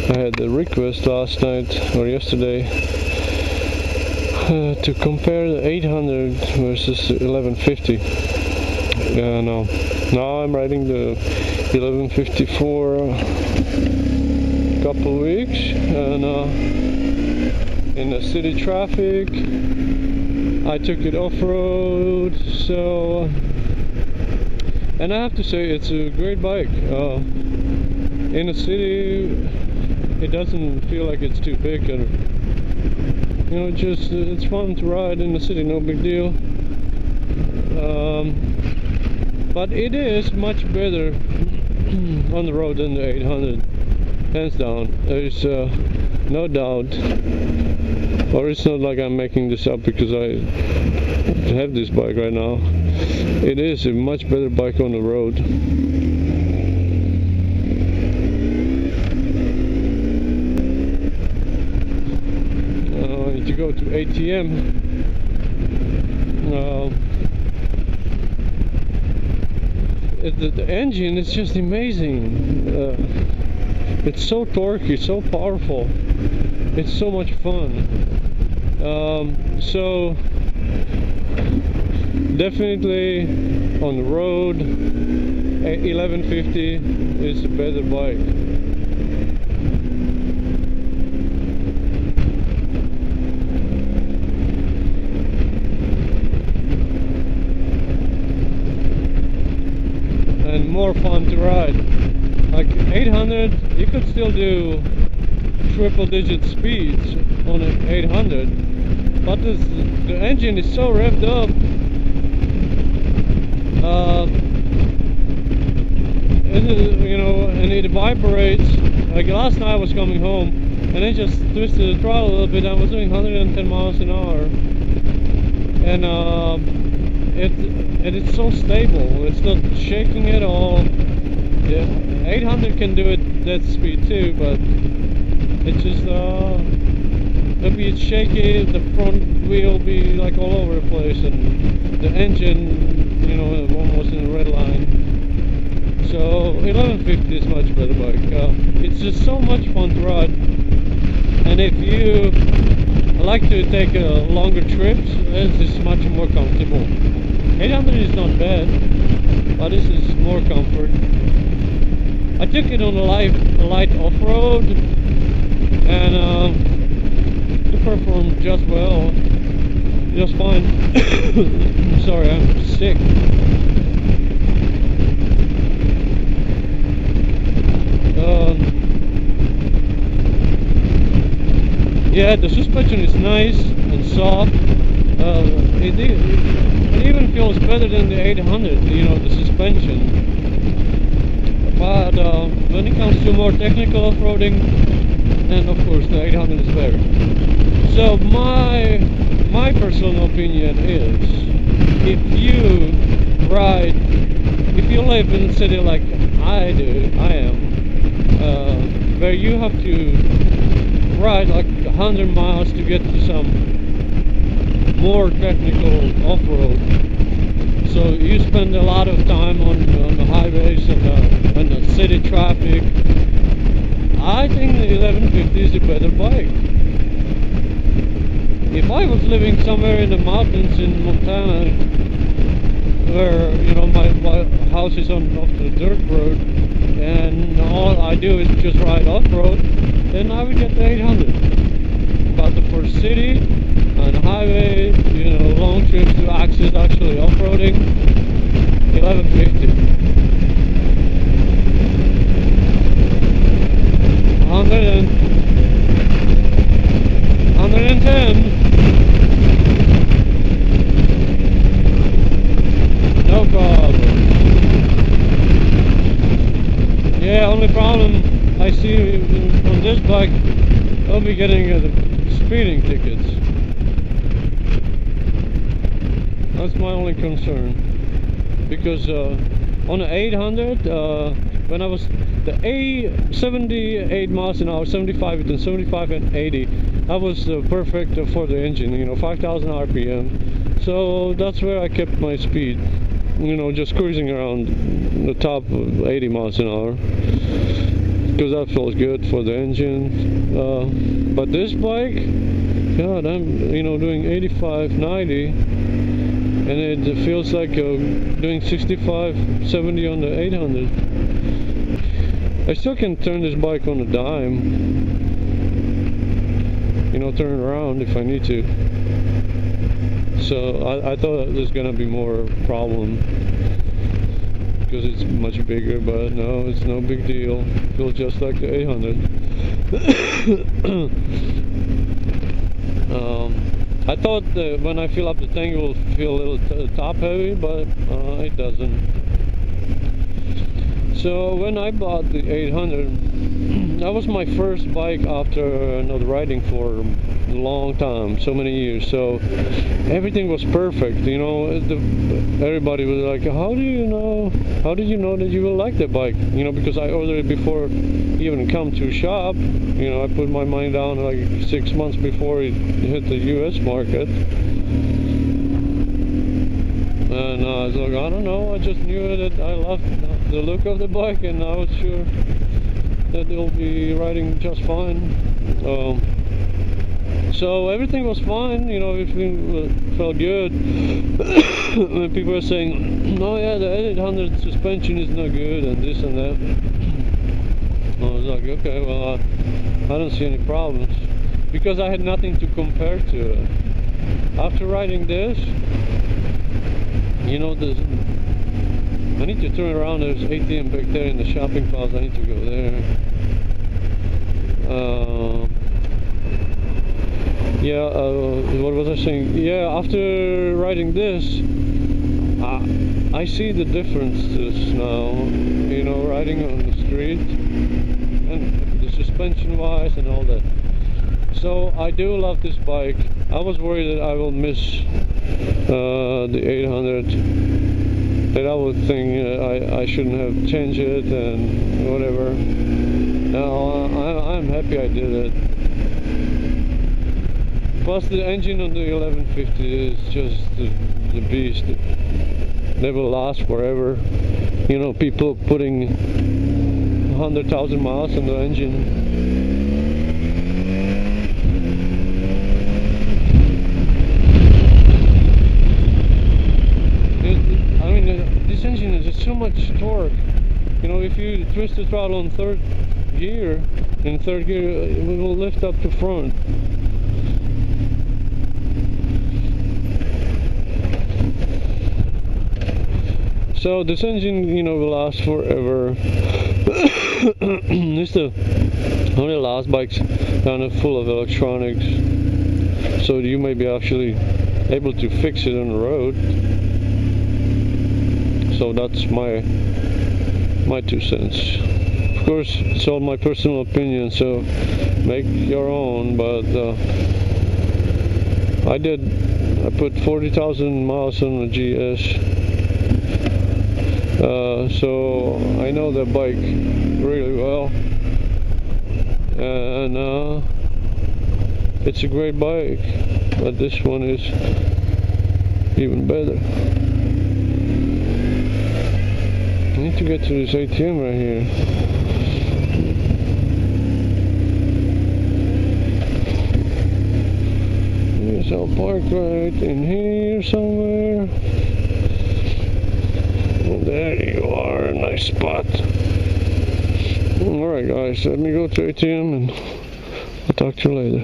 I had a request last night or yesterday to compare the 800 versus the 1150. Now I'm riding the 1150 for a couple weeks, and in the city traffic I took it off-road, so and I have to say it's a great bike. In the city it doesn't feel like it's too big, and just it's fun to ride in the city, no big deal. But it is much better on the road than the 800, hands down. There's no doubt. Or it's not like I'm making this up because I have this bike right now. It is a much better bike on the road. To go to ATM, the engine is just amazing. It's so torquey, so powerful. It's so much fun. So definitely on the road, 1150 is a better bike. More fun to ride. Like 800, you could still do triple-digit speeds on an 800, but the engine is so revved up. And it vibrates. Like last night I was coming home and I just twisted the throttle a little bit. I was doing 110 miles an hour, and it's so stable. It's not shaking at all. The 800 can do it that speed too, but it just maybe it's shaky. The front wheel will be like all over the place, and the engine, almost in a red line. So 1150 is much better bike. It's just so much fun to ride, and if you like to take longer trips, this is much more comfortable. 800 is not bad, but this is more comfort. I took it on a light off-road, and it performed just well, just fine. Sorry, I'm sick. Yeah, the suspension is nice and soft. It even feels better than the 800, the suspension. But when it comes to more technical off-roading, then of course the 800 is better. So my personal opinion is, if you live in a city like I am, where you have to ride like 100 miles to get to some more technical off-road, so you spend a lot of time on the highways and the city traffic, I think the 1150 is a better bike. If I was living somewhere in the mountains in Montana, where my house is off the dirt road, and all I do is just ride off-road, then I would get the 800. But for city and highway, long trips to access actually off-roading, 1150. 110. No problem. Yeah, only problem I see on this bike, I'll be getting speeding tickets. That's my only concern, because on the 800, when I was the 78 miles an hour, 75 and 75 and 80, that was perfect for the engine, 5,000 RPM. So that's where I kept my speed, just cruising around the top of 80 miles an hour. because that feels good for the engine. But this bike, God, I'm doing 85, 90, and it feels like doing 65, 70 on the 800. I still can turn this bike on a dime, turn around if I need to. So I thought there's gonna be more problem because it's much bigger, but no, it's no big deal. Feels just like the 800. I thought that when I fill up the tank it will feel a little top heavy, but it doesn't. So when I bought the 800, that was my first bike after not riding for a long time, so many years. So everything was perfect. Everybody was like, how did you know that you will like the bike? Because I ordered it before even come to shop. I put my mind down like 6 months before it hit the US market. And I was like, I don't know, I just knew that I loved the look of the bike, and I was sure that it'll be riding just fine. So everything was fine, everything felt good. When people were saying, oh yeah, the 800 suspension is not good and this and that, I was like, okay, well, I don't see any problems, because I had nothing to compare to it. After riding this, I need to turn around. There's ATM back there in the shopping plaza. I need to go there. What was I saying? Yeah, after riding this, I see the differences now. Riding on the street and the suspension wise and all that. So I do love this bike. I was worried that I will miss the 800. That I would think I shouldn't have changed it and whatever. Now I'm happy I did it. Plus the engine on the 1150 is just the beast. They will last forever. People putting 100,000 miles on the engine. This engine is just so much torque. If you twist the throttle in third gear, it will lift up to front. So this engine, will last forever. It's the only last bikes that are full of electronics, so you may be actually able to fix it on the road. So that's my 2 cents. Of course, it's all my personal opinion, so make your own. But I put 40,000 miles on the GS, so I know the bike really well, and it's a great bike. But this one is even better. I need to get to this ATM right here. Yes, I'll park right in here somewhere. Oh, there you are, a nice spot. Alright guys, let me go to ATM and I'll talk to you later.